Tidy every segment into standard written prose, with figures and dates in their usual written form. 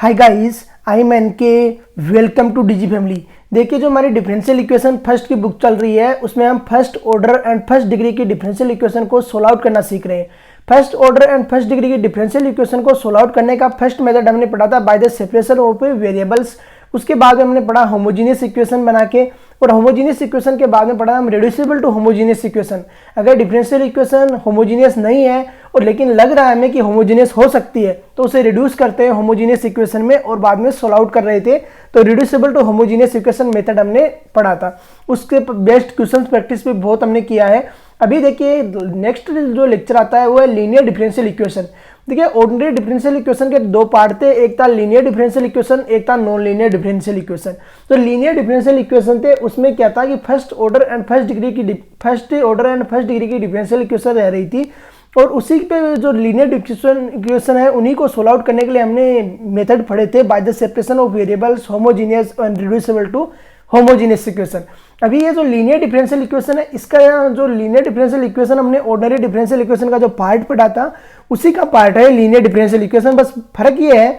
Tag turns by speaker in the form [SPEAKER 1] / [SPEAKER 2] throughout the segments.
[SPEAKER 1] Hi guys, I am NK. Welcome to DG family. देखिए, जो हमारी डिफरेंशियल इक्वेशन फर्स्ट की बुक चल रही है उसमें हम first order and first degree की डिफरेंशियल इक्वेशन को सोल्व आउट करना सीख रहे हैं। First order and first degree की डिफरेंशियल इक्वेशन को सोल्व आउट करने का फर्स्ट मेथड हमने पढ़ा था by the separation of variables. उसके बाद हमने पढ़ा होमोजीनियस इक्वेशन बना के, और होमोजीनियस इक्वेशन के बाद में पढ़ा हम रिड्यूसिबल टू होमोजीनियस इक्वेशन। अगर डिफरेंशियल इक्वेशन होमोजीनियस नहीं है और लेकिन लग रहा है हमें कि होमोजीनियस हो सकती है तो उसे रिड्यूस करते हैं होमोजीनियस इक्वेशन में और बाद में सोल्व आउट कर रहे थे। तो reducible to homogeneous equation method हमने पढ़ा था। उसके बेस्ट क्वेश्चन प्रैक्टिस भी बहुत हमने किया है। अभी देखिए, नेक्स्ट जो लेक्चर आता है वो है लीनियर डिफरेंशियल इक्वेशन। देखिए, ऑर्डिनरी डिफरेंशियल इक्वेशन के दो पार्ट थे, एक था लीनियर डिफरेंशियल इक्वेशन, एक था नॉन लीनियर डिफरेंशियल इक्वेशन। तो लीनियर डिफरेंशियल इक्वेशन थे, उसमें क्या था कि first order and first degree की डिफरेंशियल इक्वेशन रह रही थी, और उसी पे जो लीनियर इक्वेशन है उन्हीं को सोल्व आउट करने के लिए हमने मेथड पढ़े थे by the separation of variables, homogeneous and reducible to homogeneous equation. अभी ये जो लीनियर डिफरेंशियल इक्वेशन है, इसका जो लीनियर डिफरेंशियल इक्वेशन हमने ऑर्डिनरी डिफरेंशियल इक्वेशन का जो पार्ट पढ़ा था उसी का पार्ट है लीनियर डिफरेंशियल इक्वेशन। बस फर्क ये है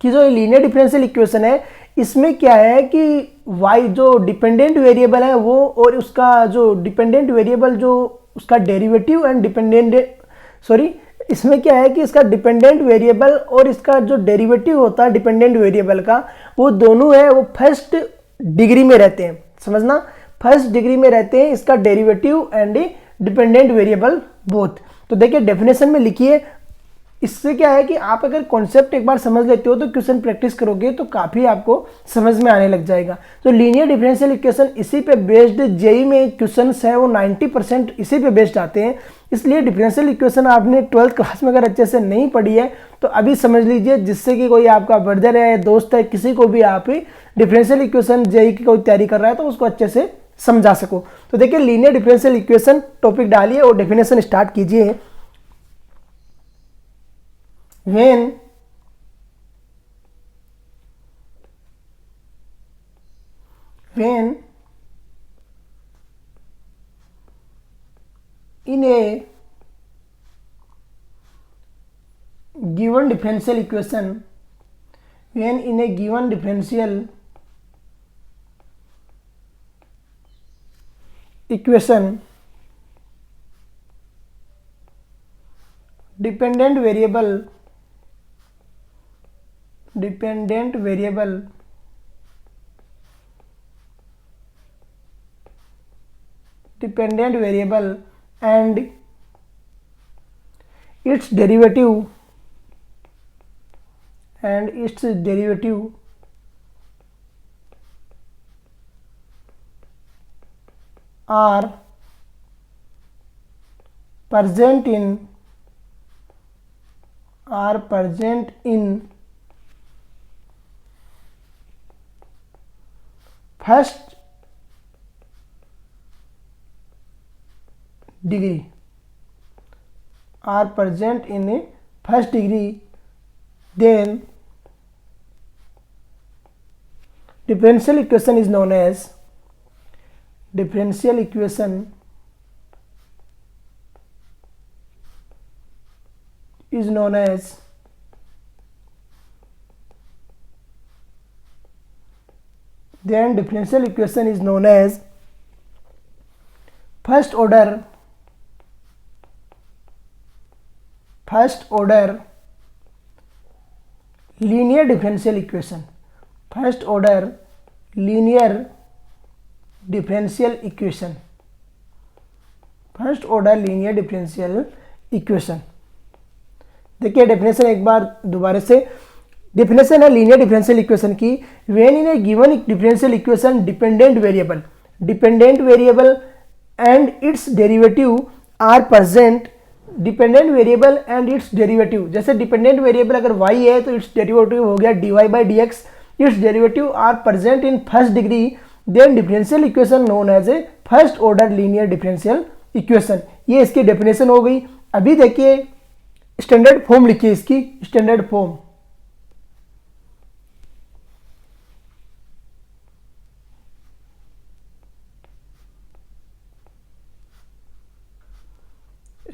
[SPEAKER 1] कि जो लीनियर डिफरेंशियल इक्वेशन है इसमें क्या है कि y जो डिपेंडेंट वेरिएबल है वो, और उसका जो डिपेंडेंट वेरिएबल जो उसका डेरिवेटिव एंड इसमें क्या है कि इसका डिपेंडेंट वेरिएबल और इसका जो डेरिवेटिव होता है डिपेंडेंट वेरिएबल का, वो दोनों है वो फर्स्ट डिग्री में रहते हैं। समझना, फर्स्ट डिग्री में रहते हैं इसका derivative and dependent variable both. तो देखिए, डेफिनेशन में लिखिए। इससे क्या है कि आप अगर कॉन्सेप्ट एक बार समझ लेते हो तो क्वेश्चन प्रैक्टिस करोगे तो काफ़ी आपको समझ में आने लग जाएगा। तो लीनियर डिफरेंशियल इक्वेशन इसी पे बेस्ड, जेई में क्वेश्चन है वो 90% इसी पे बेस्ड आते हैं। इसलिए डिफरेंशियल इक्वेशन आपने 12th क्लास में अगर अच्छे से नहीं पढ़ी है तो अभी समझ लीजिए, जिससे कि कोई आपका ब्रदर है, दोस्त है, किसी को भी आप डिफरेंशियल इक्वेशन जेई की कोई तैयारी कर रहा है तो उसको अच्छे से समझा सको। तो देखिए, लीनियर डिफरेंशियल इक्वेशन टॉपिक डालिए और डेफिनेशन स्टार्ट कीजिए। when in a given differential equation, when in a given differential equation dependent variable and its derivative are present in first degree, then differential equation is known as first order linear differential equation. First order linear differential equation. देखिए, definition एक बार दोबारा से। Definition है linear differential equation की, when in a given differential equation dependent variable and its derivative are present. Dependent variable and its derivative, जैसे dependent variable अगर y है तो इट्स डेरिवेटिव हो गया dy by d x. Its derivative are present in first degree, then differential equation known as a first order linear differential equation. ये इसकी definition हो गई। अभी देखिए, स्टैंडर्ड फॉर्म लिखिए इसकी। Standard form,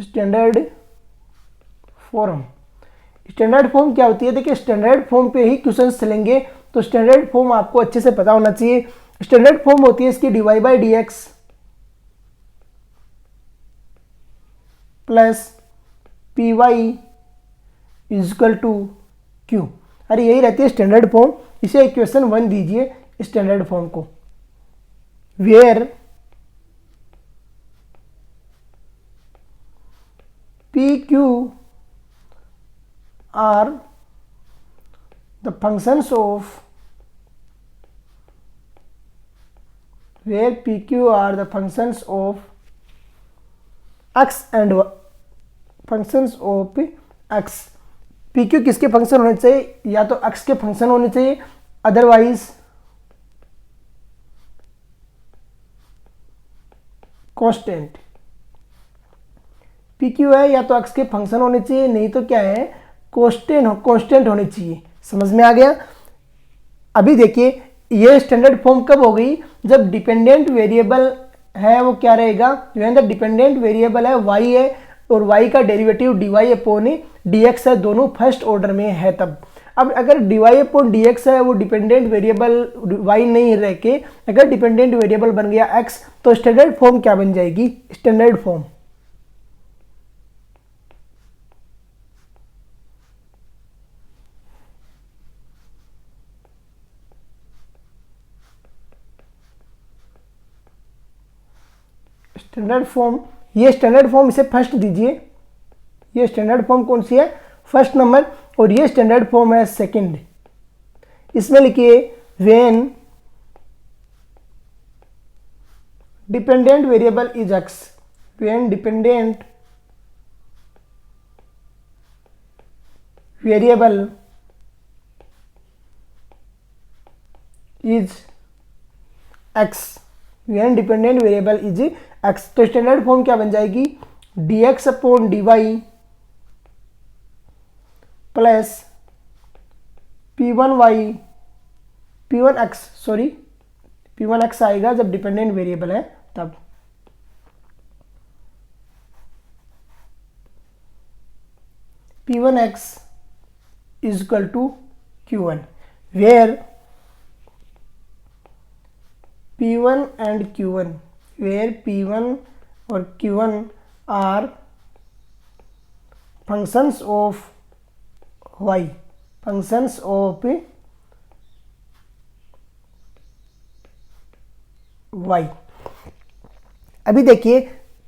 [SPEAKER 1] standard form standard form क्या होती है? देखिए स्टैंडर्ड फॉर्म पे ही क्वेश्चंस चलेंगे, तो स्टैंडर्ड फॉर्म आपको अच्छे से पता होना चाहिए। स्टैंडर्ड फॉर्म होती है इसकी dy by d x plus p y equal to q. अरे यही रहती है स्टैंडर्ड फॉर्म। इसे इक्वेशन 1 दीजिए स्टैंडर्ड फॉर्म को, where p q are the functions of where pq are the functions of x and functions of x। pq किसके function होने चाहिए? या तो x के फंक्शन होने चाहिए, अदरवाइज कांस्टेंट। pq है या तो x के फंक्शन होने चाहिए, नहीं तो क्या है, कांस्टेंट होनी चाहिए। समझ में आ गया? अभी देखिए ये स्टैंडर्ड फॉर्म कब हो गई? जब डिपेंडेंट वेरिएबल है वो क्या रहेगा, द डिपेंडेंट वेरिएबल है y है और y का डेरिवेटिव dy अपॉन dx है, दोनों फर्स्ट ऑर्डर में है तब। अब अगर dy अपॉन dx है वो डिपेंडेंट वेरिएबल y नहीं रह के अगर डिपेंडेंट वेरिएबल बन गया x, तो स्टैंडर्ड फॉर्म क्या बन जाएगी? स्टैंडर्ड फॉर्म स्टैंडर्ड फॉर्म, ये स्टैंडर्ड फॉर्म इसे फर्स्ट दीजिए। ये स्टैंडर्ड फॉर्म कौन सी है? First number. और ये स्टैंडर्ड फॉर्म है सेकंड। इसमें लिखिए when dependent variable is x, when dependent variable is x, when dependent variable is x. तो स्टैंडर्ड फॉर्म क्या बन जाएगी? dx upon dy plus p1x आएगा जब डिपेंडेंट वेरिएबल है तब। p1x is equal to q1 where p1 and q1, where p1 और q1 are functions of y, functions of y। अभी देखिए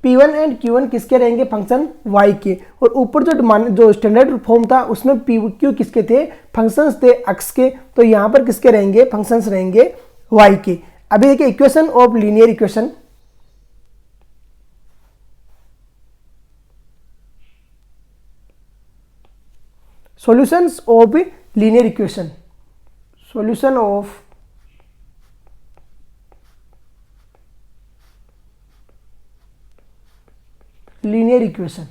[SPEAKER 1] p1 एंड q1 किसके रहेंगे? फंक्शन y के। और ऊपर जो स्टैंडर्ड फॉर्म था उसमें pq किसके थे? फंक्शंस थे x के। तो यहाँ पर किसके रहेंगे? फंक्शंस रहेंगे y के। अभी देखिए equation of linear equation, solutions of linear equation, solution of linear equation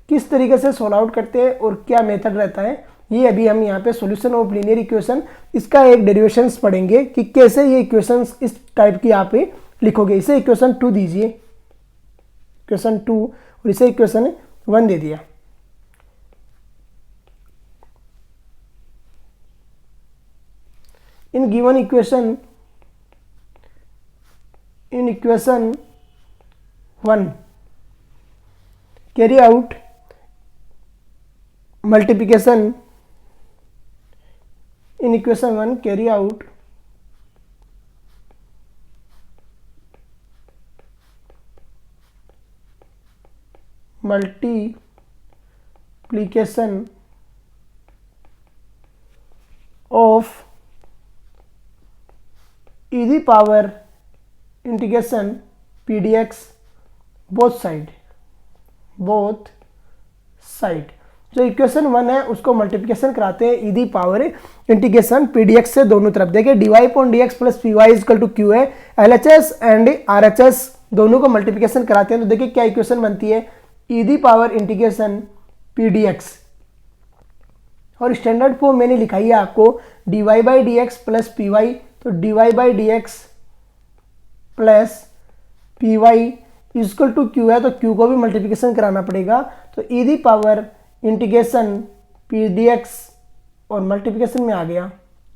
[SPEAKER 1] किस तरीके से सॉल्व आउट करते हैं और क्या मेथड रहता है, ये अभी हम यहाँ पे सॉल्यूशन ऑफ लीनियर इक्वेशन इसका एक डेरिवेशंस पढ़ेंगे कि कैसे ये इक्वेशंस इस टाइप की यहाँ पे लिखोगे। इसे इक्वेशन 2 दीजिए, इक्वेशन 2, और इसे इक्वेशन 1 दे दिया। In given equation, in equation 1 carry out multiplication, in equation 1 carry out multiplication of e the power integration p dx both side। जो इक्वेशन 1 है उसको मल्टीप्लिकेशन कराते हैं e the power integration p d x से दोनों तरफ। देखिए d y upon d x plus p y equal to q है। L H S and R H S दोनों को मल्टीप्लिकेशन कराते हैं तो देखिए क्या इक्वेशन बनती है? E the power integration p d x. और स्टैंडर्ड फॉर्म मैंने लिखाई है आपको d y by d x plus p y. तो d y by d x plus p y equal to q है, तो क्यू को भी मल्टीप्लिकेशन कराना पड़ेगा। तो e the power integration p d x और मल्टीप्लिकेशन में आ गया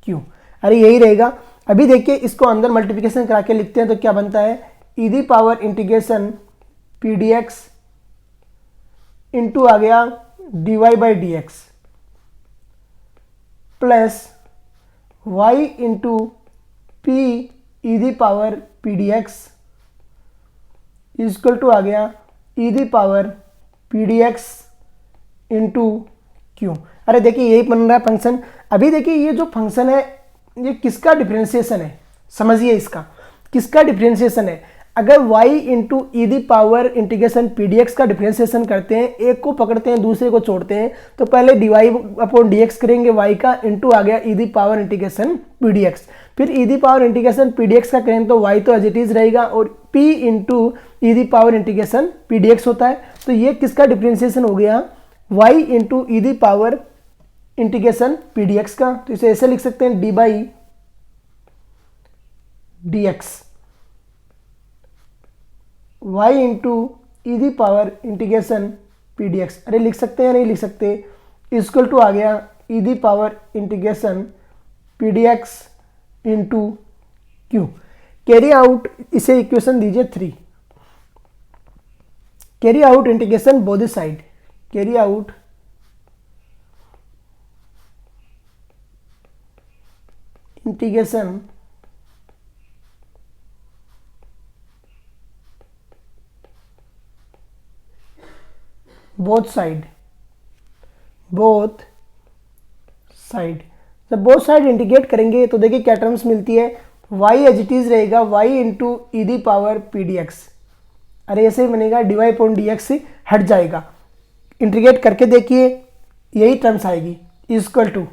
[SPEAKER 1] क्यू। अरे यही रहेगा। अभी देखिए इसको अंदर मल्टीप्लिकेशन करा के लिखते हैं तो क्या बनता है, e the power integration p d x into आ गया d y by d x plus y into p e the power p d x equal to आ गया e the power p d x into q. अरे देखिए यही बन रहा है फंक्शन। अभी देखिए ये जो फंक्शन है ये किसका डिफरेंशिएशन है, समझिए इसका किसका डिफरेंशिएशन है। अगर y into e the power integration p d x का डिफरेंशिएशन करते हैं, एक को पकड़ते हैं दूसरे को छोड़ते हैं, तो पहले d y upon d x करेंगे y का, इंटू आ गया e the power integration p d x. फिर e the power integration p d x का करें तो y तो एज इट इज रहेगा और p into e the power integration p d x होता है। तो ये किसका डिफरेंशिएशन हो गया, y into e the power integration p d x का। तो इसे ऐसे लिख सकते हैं D by d x y into e the power integration p d x. अरे लिख सकते हैं, नहीं लिख सकते, इक्वल टू आ गया e the power integration p d x into q. Carry out, इसे इक्वेशन दीजिए 3। Carry out integration both side, carry out integration both side, both side. जब बोथ साइड इंटीग्रेट करेंगे तो देखिए क्या टर्म्स मिलती है, y एज इट इज रहेगा y into e the power p d x. अरे ऐसे ही बनेगा d y point d x से हट जाएगा। इंटीग्रेट करके देखिए यही टर्म्स आएगी इक्वल टू,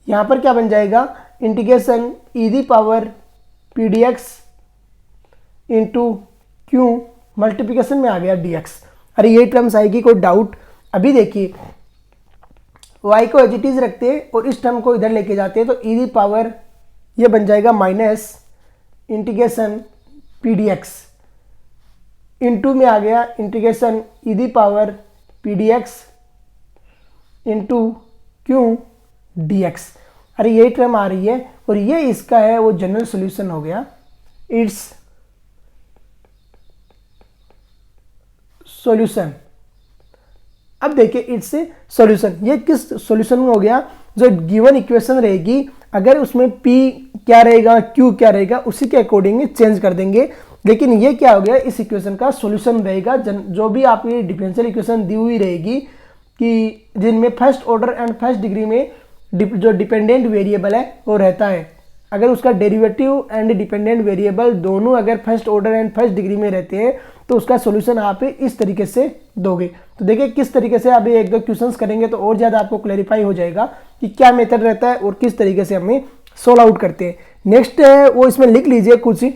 [SPEAKER 1] यहाँ पर क्या बन जाएगा integration E the power p d x into Q multiplication में आ गया डी एक्स। अरे ये टर्म्स आएगी, कोई डाउट। अभी देखिए y को एज इट इज रखते हैं और इस टर्म को इधर लेके जाते हैं तो ई दी पावर ये बन जाएगा minus integration p d x into में आ गया integration E the power p d x into Q D x. अरे ये टर्म आ रही है और ये इसका है वो जनरल सॉल्यूशन हो गया, इट्स सॉल्यूशन। अब देखिए इट्स सॉल्यूशन, ये किस सॉल्यूशन में हो गया, जो गिवन इक्वेशन रहेगी अगर उसमें p क्या रहेगा q क्या रहेगा उसी के अकॉर्डिंग चेंज कर देंगे। लेकिन ये क्या हो गया, इस इक्वेशन का सॉल्यूशन रहेगा। जो भी आपकी डिफरेंशियल इक्वेशन दी हुई रहेगी कि जिनमें first order and first degree में जो डिपेंडेंट वेरिएबल है वो रहता है, अगर उसका डेरिवेटिव एंड डिपेंडेंट वेरिएबल दोनों अगर first order and first degree में रहते हैं तो उसका सॉल्यूशन आप इस तरीके से दोगे। तो देखिए किस तरीके से अभी एक दो क्वेश्चंस करेंगे तो और ज़्यादा आपको क्लैरिफाई हो जाएगा कि क्या मेथड रहता है और किस तरीके से हमें सोल्व आउट करते हैं। नेक्स्ट है वो इसमें लिख लीजिए कुछ ही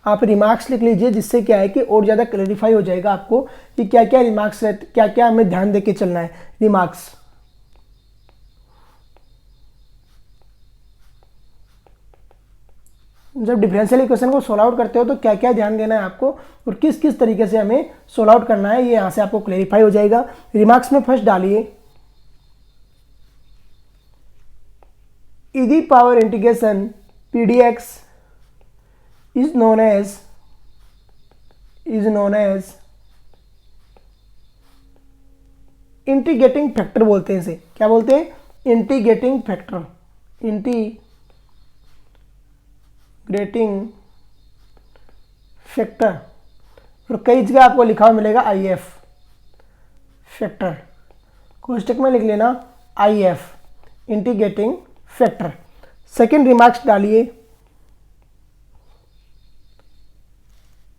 [SPEAKER 1] आप रिमार्क्स लिख लीजिए, जिससे क्या है कि और ज़्यादा क्लैरिफाई हो जाएगा आपको कि क्या क्या रिमार्क्स रहते, क्या क्या हमें ध्यान दे के चलना है। रिमार्क्स जब डिफरेंशियल इक्वेशन को सोल्व आउट करते हो तो क्या क्या ध्यान देना है आपको और किस किस तरीके से हमें सोल्व आउट करना है, ये यहाँ से आपको क्लैरिफाई हो जाएगा। रिमार्क्स में फर्स्ट डालिए e the power integration p d x is known as integrating factor बोलते हैं इसे। क्या बोलते हैं, इंटीग्रेटिंग फैक्टर, इंटीग्रेटिंग फैक्टर। और कई जगह आपको लिखा हुआ मिलेगा आई एफ फैक्टर, कोष्टक में लिख लेना I F integrating factor. Second remarks डालिए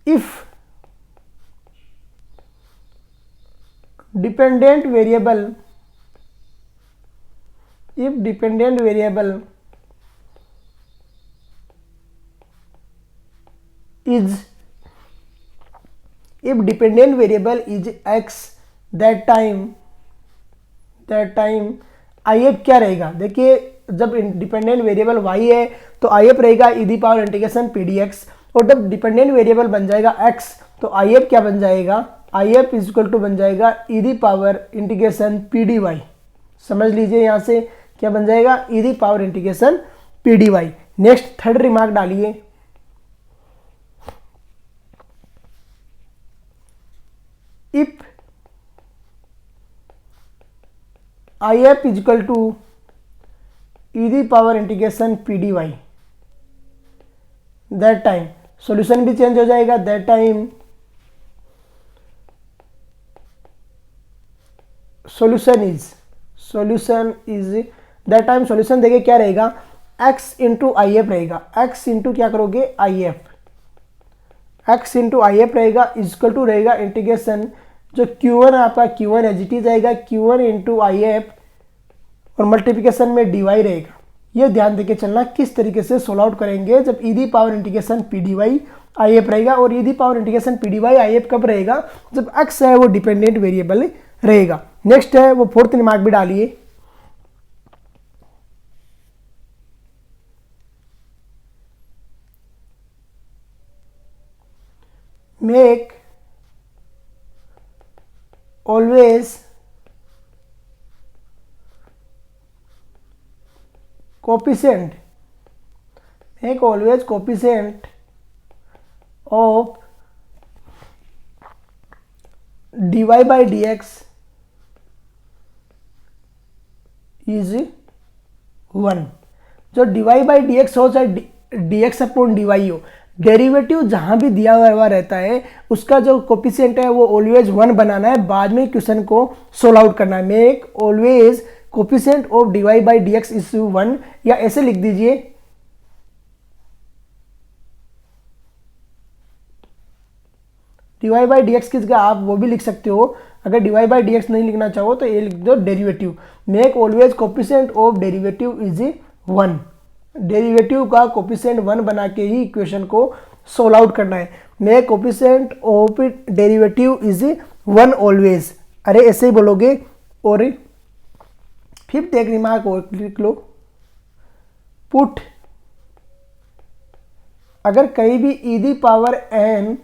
[SPEAKER 1] if dependent variable if dependent variable is x that time if क्या रहेगा, देखिए जब डिपेंडेंट वेरिएबल y है तो if रहेगा e the power integration p d x, और जब डिपेंडेंट वेरिएबल बन जाएगा x तो if क्या बन जाएगा आई एफ इजक्वल टू बन जाएगा e the power integration p d y. समझ लीजिए यहाँ से क्या बन जाएगा, e the power integration p d y. Next third remark डालिए, if I F equal to e the power integration p d y, that time solution भी change हो जाएगा। That time solution is that time solution देखिए क्या रहेगा, x into I F रहेगा। x into क्या करोगे, I F, x into I F रहेगा इजक्वल टू रहेगा इंटीग्रेशन जो Q1 आपका Q1 एज इट इज आएगा, Q1 इंटू आई एफ और मल्टीप्लिकेशन में dy रहेगा। ये ध्यान देके चलना किस तरीके से सोल्व आउट करेंगे जब e the power integration p d y I F रहेगा। और e the power integration p d y I F कब रहेगा, जब x है वो डिपेंडेंट वेरिएबल रहेगा। नेक्स्ट है वो फोर्थ रिमार्क भी डालिए, make always coefficient of dy by dx is 1। जो dy by dx हो चाहे dx अपॉन dy हो, डेरिवेटिव जहां भी दिया हुआ रहता है उसका जो कोफिशिएंट है वो ऑलवेज 1 बनाना है, बाद में क्वेश्चन को सोल्व आउट करना है। Make always coefficient of dy by dx is 1, या ऐसे लिख दीजिए dy by dx किस जगह आप वो भी लिख सकते हो। अगर dy by dx नहीं लिखना चाहो तो ये लिख दो derivative, make always coefficient of derivative is 1। Derivative का कोफिशिएंट 1 बना के ही इक्वेशन को सोल्व आउट करना है। Make coefficient of derivative is 1 always, अरे ऐसे ही बोलोगे। और फिफ्थ एक रिमार्क और लिख लो, पुट अगर कहीं भी e the power n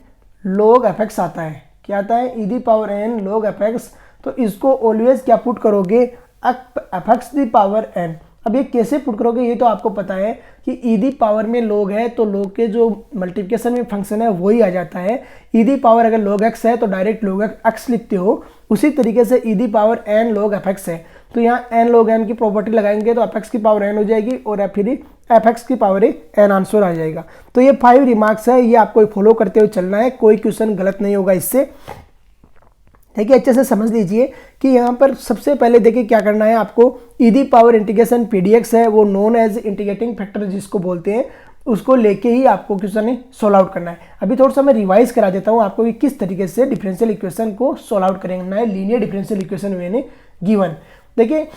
[SPEAKER 1] log fx आता है, क्या आता है, e the power n log fx, तो इसको ऑलवेज क्या पुट करोगे, fx दी पावर n। अब ये कैसे पुट करोगे ये तो आपको पता है कि ई दी पावर में log है तो log के जो मल्टीप्लिकेशन में फंक्शन है वही आ जाता है। ई दी पावर अगर log x है तो डायरेक्ट log x लिखते हो, उसी तरीके से e the power n log fx है तो यहाँ n log n की प्रॉपर्टी लगाएंगे तो fx की पावर n हो जाएगी और फिर fx की पावर n आंसर आ जाएगा। तो ये 5 रिमार्क्स है, ये आपको फॉलो करते हुए चलना है, कोई क्वेश्चन गलत नहीं होगा इससे। देखिए अच्छे से समझ लीजिए कि यहाँ पर सबसे पहले देखिए क्या करना है आपको, ई दी पावर इंटीग्रेशन pdx है वो नोन एज इंटीग्रेटिंग फैक्टर जिसको बोलते हैं, उसको लेके ही आपको क्वेश्चन सोल्व आउट करना है। अभी थोड़ा सा मैं रिवाइज करा देता हूँ आपको कि किस तरीके से डिफरेंशियल इक्वेशन को सोल्व आउट करना है लीनियर डिफरेंशियल इक्वेशन मैंने गिवन। देखिए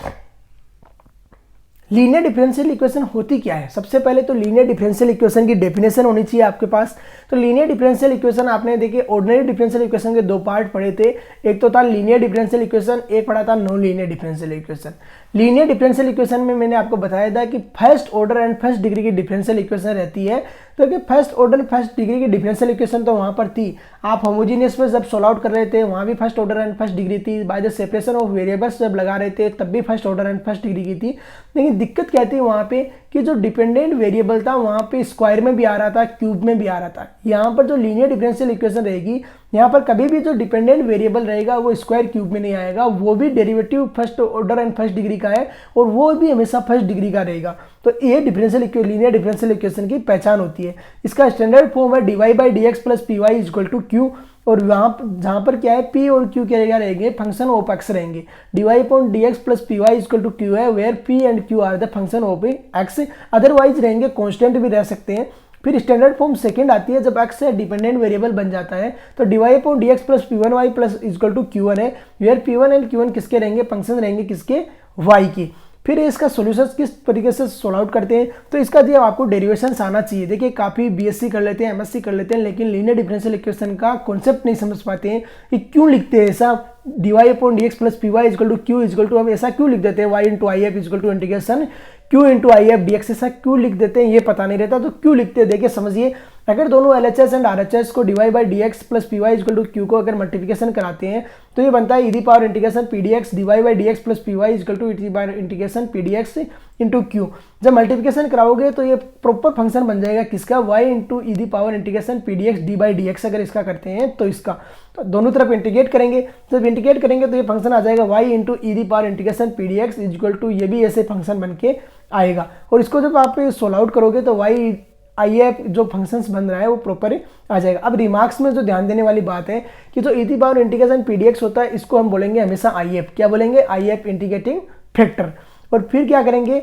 [SPEAKER 1] लीनियर डिफरेंशियल इक्वेशन होती क्या है, सबसे पहले तो लीनियर डिफरेंशियल इक्वेशन की डेफिनेशन होनी चाहिए आपके पास। तो लीनियर डिफरेंशियल इक्वेशन आपने देखिए ऑर्डिनरी डिफरेंशियल इक्वेशन के 2 पार्ट पढ़े थे, एक तो था लीनियर डिफरेंशियल इक्वेशन, एक पढ़ा था non linear differential equation. Linear differential equation में मैंने आपको बताया था कि first order and first degree की डिफरेंशियल इक्वेशन रहती है। तो कि फर्स्ट ऑर्डर फर्स्ट डिग्री की डिफरेंशियल इक्वेशन तो वहाँ पर थी, आप होमोजीनियस पे जब सोल्व आउट कर रहे थे वहाँ भी first order and first degree थी, by the separation of variables जब लगा रहे थे तब भी first order and first degree की थी। लेकिन दिक्कत क्या थी वहाँ पे कि जो डिपेंडेंट वेरिएबल था वहाँ पे स्क्वायर में भी आ रहा था, क्यूब में भी आ रहा था। यहाँ पर जो लीनियर डिफरेंशियल इक्वेशन रहेगी यहाँ पर कभी भी जो डिपेंडेंट वेरिएबल रहेगा वो स्क्वायर क्यूब में नहीं आएगा, वो भी derivative first order and first degree का है और वो भी हमेशा फर्स्ट डिग्री का रहेगा। तो ये लीनियर डिफरेंशियल इक्वेशन की पहचान होती है। इसका स्टैंडर्ड फॉर्म है dy by dx plus p y equal to q, और वहाँ जहाँ पर क्या है p और q क्या रहेंगे, फंक्शन ऑफ x रहेंगे। dy upon dx plus p y equal to q है, where p and q are the function of x, otherwise रहेंगे कॉन्स्टेंट भी रह सकते हैं। फिर स्टैंडर्ड फॉर्म सेकंड आती है जब x डिपेंडेंट वेरिएबल बन जाता है, तो dy upon dx plus p1y plus equal to q1 है, वेयर p1 एंड q1 किसके रहेंगे, फंक्शन रहेंगे किसके, y की। फिर इसका सॉल्यूशंस किस तरीके से सोल्व आउट करते हैं, तो इसका जो आपको डेरिवेशंस आना चाहिए। देखिए काफ़ी बीएससी कर लेते हैं, एमएससी कर लेते हैं, लेकिन लीनियर डिफरेंशियल इक्वेशन का कॉन्सेप्ट नहीं समझ पाते हैं कि क्यों लिखते हैं ऐसा, dy upon dx plus p y equal to q equal to, हम ऐसा क्यों लिख देते हैं y into I F equal to integration q into I F d x, ऐसा क्यों लिख देते हैं ये पता नहीं रहता। तो क्यों लिखते हैं देखिए समझिए, अगर दोनों LHS एंड RHS को dy by d x plus p y equal to q को अगर मल्टीप्लिकेशन कराते हैं तो ये बनता है e the power integration p d x d y by d x plus p y equal to e the power integration p d x into q. जब multiplication कराओगे तो ये प्रॉपर फंक्शन बन जाएगा किसका, y into e the power integration p d x D by d x अगर इसका करते हैं तो इसका, तो दोनों तरफ इंटीग्रेट करेंगे। जब इंटीग्रेट करेंगे तो ये फंक्शन आ जाएगा y into e the power integration p d x equal to, ये भी ऐसे फंक्शन बन के आएगा। और इसको जब आप सोल्व आउट करोगे तो y IF जो फंक्शंस बन रहा है वो प्रॉपर आ जाएगा। अब रिमार्क्स में जो ध्यान देने वाली बात है कि जो ई दी पावर इंटीग्रेशन पीडीएक्स होता है इसको हम बोलेंगे हमेशा IF, क्या बोलेंगे, IF इंटीग्रेटिंग फैक्टर। और फिर क्या करेंगे,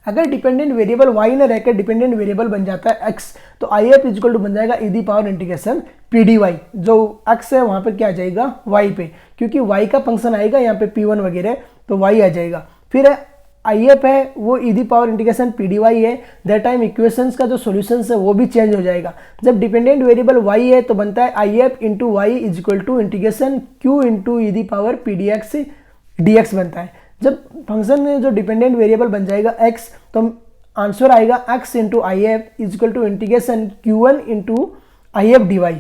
[SPEAKER 1] अगर डिपेंडेंट वेरिएबल y ने रहकर डिपेंडेंट वेरिएबल बन जाता है x, तो IF इजकल टू बन जाएगा e the power integration PDY, जो x है वहाँ पर क्या आ जाएगा y पे, क्योंकि y का फंक्शन आएगा यहाँ पे P1 वगैरह, तो y आ जाएगा। फिर IF है वो ई दी पावर इंटीग्रेशन PDY है, दैट टाइम इक्वेशंस का जो सॉल्यूशंस है वो भी चेंज हो जाएगा। जब डिपेंडेंट वेरिएबल y है तो बनता है IF into y equal to integration Q into e the power PDX dx बनता है। जब फंक्शन में जो डिपेंडेंट वेरिएबल बन जाएगा x, तो आंसर आएगा x into IF equal to integration Q1 into IF dy।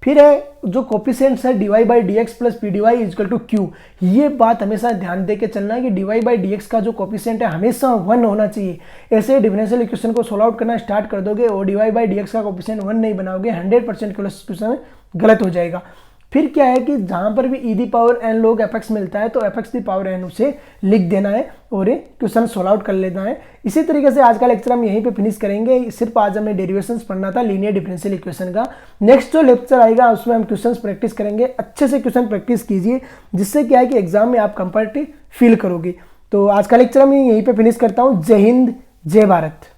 [SPEAKER 1] फिर है जो कोफिशिएंट्स है dy by d x plus p d y equal to q. ये बात हमेशा ध्यान दे के चलना है कि dy बाई डी एक्स का जो कोफिशिएंट है हमेशा 1 होना चाहिए। ऐसे डिफरेंशियल इक्वेशन को सोल्व आउट करना स्टार्ट कर दोगे और dy बाई डी एक्स का कोफिशिएंट 1 नहीं बनाओगे 100% क्वेश्चन गलत हो जाएगा। फिर क्या है कि जहाँ पर भी ई दी पावर एन लोग fx मिलता है तो fx दी पावर एन उसे लिख देना है और क्वेश्चन सोल्व आउट कर लेना है। इसी तरीके से आज का लेक्चर हम यहीं पे फिनिश करेंगे। सिर्फ आज हमें डेरिवेशंस पढ़ना था लीनियर डिफरेंशियल इक्वेशन का। नेक्स्ट जो लेक्चर आएगा उसमें हम क्वेश्चंस प्रैक्टिस करेंगे। अच्छे से क्वेश्चन प्रैक्टिस कीजिए, जिससे क्या है कि एग्जाम में आप कंफर्ट फील करोगे। तो आज का लेक्चर हम यहीं पर फिनिश करता हूँ। जय हिंद, जय भारत।